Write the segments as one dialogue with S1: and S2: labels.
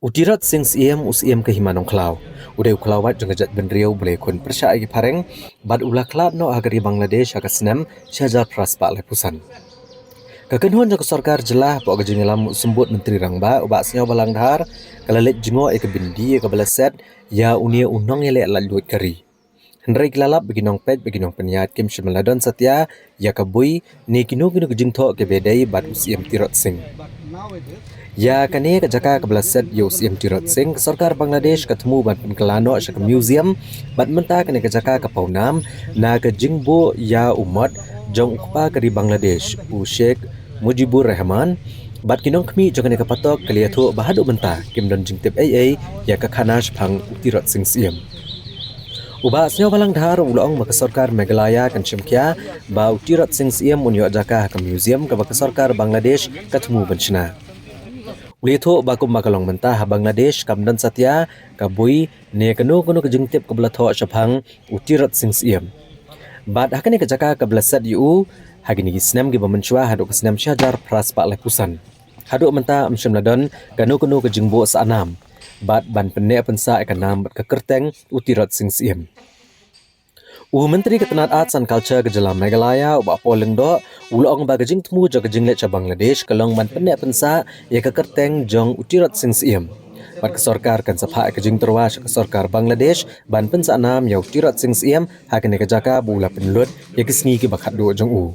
S1: Utirat sing siem usiem ke himanong klau. Udai uklawat jengajat benriau boleh kun persya agi pareng, bad ulah klat no agari Bangladesh aga senam syajar praspa lepusan. Kekenhuan jang sarkar jelah po aga jengelam sembut menteri rangba ubak senyaw balang dhar kalalet jengo eke bindi eke balaset ya unia unong ele lalut kari. Hendrai kilalap beginong pet beginong penyat kim shemaladon satya ya kabui ni kinu kinu kejing tho ke bedai bad usiem tirot sing. Ya kani ke jaka ke belaset yo usiem tirot sing sarkar Bangladesh ketemu ban penkelano ke museum bad menta kani ke jaka ke paunam na ke jingbo ya umat jong ukpa ke di Bangladesh u Sheikh Mujibur Rahman bad kinong kami jong kani ke patok keliatu bahadu menta kim don jingtip AA ya ke khanash phang tirot sing siem. Uba senyaw balang dhar ulong maka sarkar Meghalaya kan chimkia ba utirat sing siem unyo jaka ke museum ke baka sarkar Bangladesh ketemu benchna. Ulitho bakum makalong mentah Bangladesh kamdan satya kabui ne kanu kanu kejengtip kebelatho syabhang utirat sing siem. Bad hakani kejaka kebelasat yu hagini gisnam gi bamenchwa haduk kesnam syajar pras pak lepusan. Haduk menta amsyamladon kanu kanu kejengbo saanam. Bad ban penne pensa ekanam bat kekerteng utirat sing siem. Menteri Ketenat Arts and Culture ke Jelam Meghalaya ubak poleng do ulong ba kejing temu jo kejing lek Bangladesh kalong ban pendek pensa ya ke kerteng jong utirat sing siem. Bat kesorkar kan sapha kejing terwas kesorkar Bangladesh ban pensa nam ya utirat sing siem hakene kejaka bula penlut ya kesni ke bakat do jong u.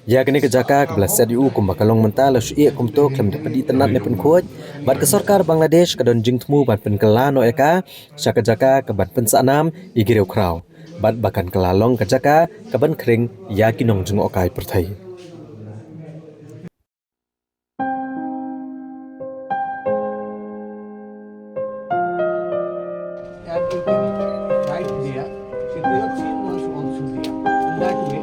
S1: Ya kene kejaka ke belas yu kum bakalong mental syie kum to klem dapat tenat ne pen khoj bat kesorkar Bangladesh kadon jing temu ban pen kelano eka syaka jaka ke ban pensa nam igireu krau. Bat bahkan kelalong kejaka kaban kering ya kinong jeng okai perthai.
S2: And you can write there, Citriotsin was also there. In that way,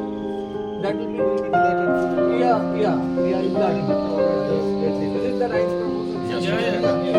S2: that will be related to. Yeah, in that way. Is it the right pronunciation? Yeah.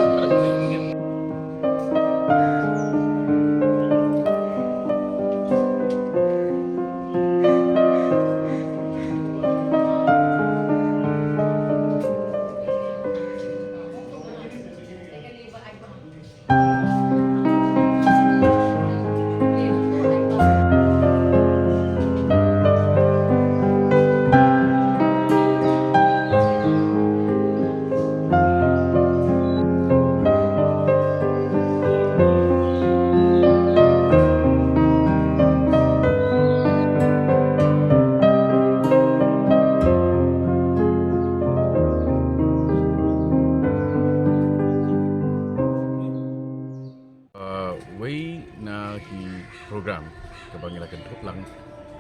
S3: Wei na hi program ke bangilakan thuplang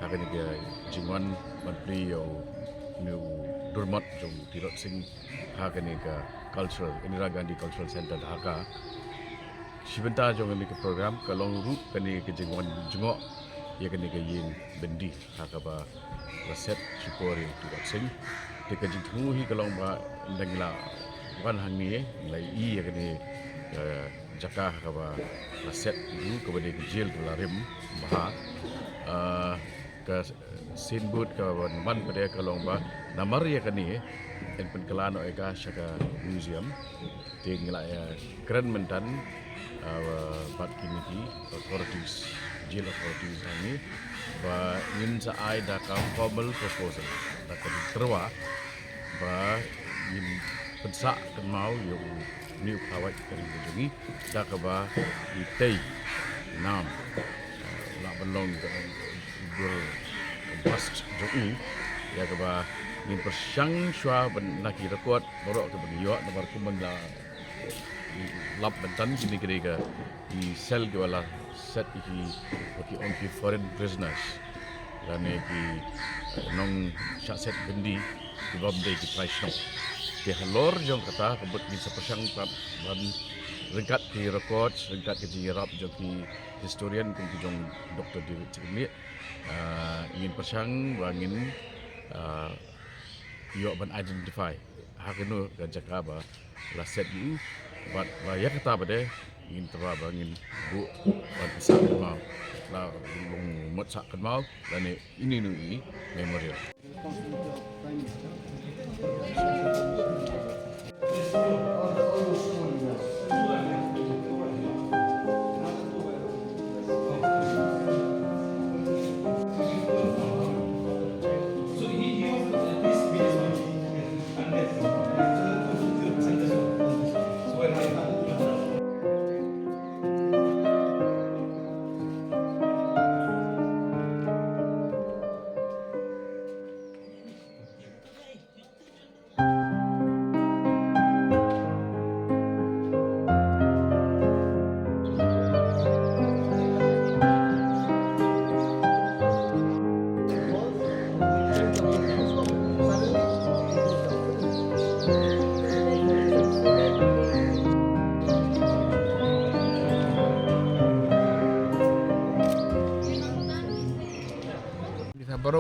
S3: akan dia jingwan menteri yo new durmat jong tirot sing akan dia cultural Indira Gandhi Cultural Center Dhaka sibenta jong ni ke program kalong root kani ke jingwan jengok ya kani ke yin bendi haka ba reset syukuri tirot sing de ke jingmu hi kalong ba ndangla bukan hang ni lai I ya kani jaka kaba aset dulu kepada kecil kepada rim bah ke sinbut ke ban pada kalong bah namar ya kani en penkelano eka syaka museum tinggal ya keren mentan bat kini authorities jail authorities ini bah ingin saai dakam formal proposal dakam terwa bah ingin pensak kenal yo ni kawat dari bujungi dah kaba itei nam nak belong ke dur bas joki ya kaba ni persyang shwa ben laki rekod borok ke beniyo nomor kumbang la lap bentan sini kira di sel ke wala set iki bagi onki foreign prisoners dan iki nong set bendi di Bombay di Praishno di halor jong kata kebut bisa persyang dan ringkat di rekod ringkat ke jirap jong ki historian kung jong Dr. David Cikmi ingin persyang bangin yo ban identify hakenu gajaka ba la set you but ya kata bade ingin terba bangin bu ban bisa mau la long mot sak mau dan ini nui memorial.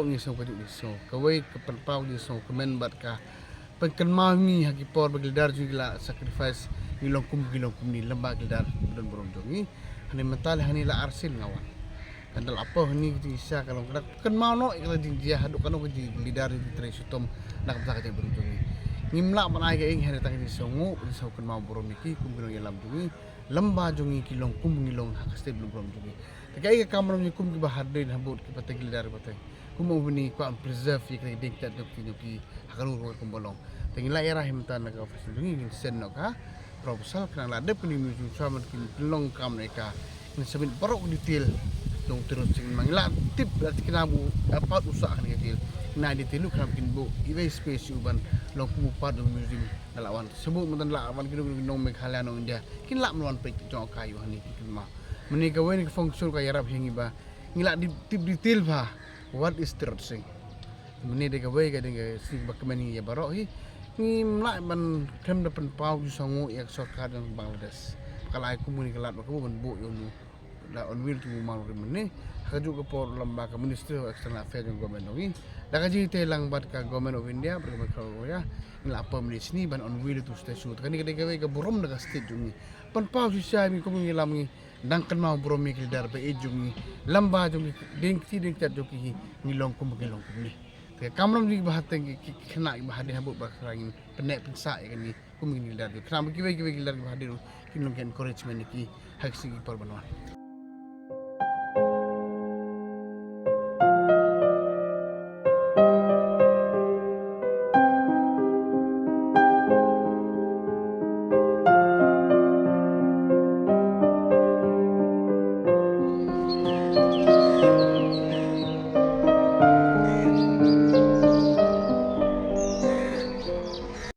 S4: barok ni so kaju ni so kawai ke penpau ni so kemen bat ka penkenmau ni haki por begildar juga sacrifice ngilong kum ni lembak gildar dan borom jongi hani mental hani la arsil ngawan kandal apa hani kita isa kalau kena kenmau no kalau dia haduk kanu ke lidar di tre sutom nak bisa ka borom jongi ngimla manai ke ing hari tang ni songo so kenmau borom iki kum gilong yalam jongi lembah jongi kilong kum ngilong hakaste belum borom jongi Kaya kamar ni kum ki bahar din habut ki patay gildar patay. Kum ubni ko ang preserve ki kay ding tat ki hakaru ro kum bolong. Tengila era himtan naga office ni sen no ka proposal kana la de puni mu sama ki long kam neka. Ni sabit barok detail dong terus sing mangila tip berarti kena bu dapat usaha ni detail. Na detail kan kin bu iwe space uban long kum part of museum lawan sebut mantan lawan kinu nong mekhalan nong dia kin la melawan pe jong kayu hani kin ma menika wen fungsi kaya rap hingi ba ngila di tip detail ba what is the thing meni de gawe ka de sing ba kemeni ya baro hi ni mla man kem depan pau ju songo yak sokar dan Bangladesh kala aku muni kelat ba ko ban bu yo nu la on will tu mau meni ka ju ko por lamba ka ministry of external affairs ng government ngi da ka ji te lang bat ka government of India berma ka ya ngila apa meni sini ban on will tu stay shoot kan de gawe ka borom daga state jungi pan pau ju sai mi ko ngi lam ngi dangkan mau bromi gildar be ejungi lamba jungi ding tat joki ngilong kum ni te kamram ni bahat teng kena bahat de habut bakrangin penek pengsa kan ni kum gildar kena bagi gildar bahat de kinong encouragement ki haksi par banwan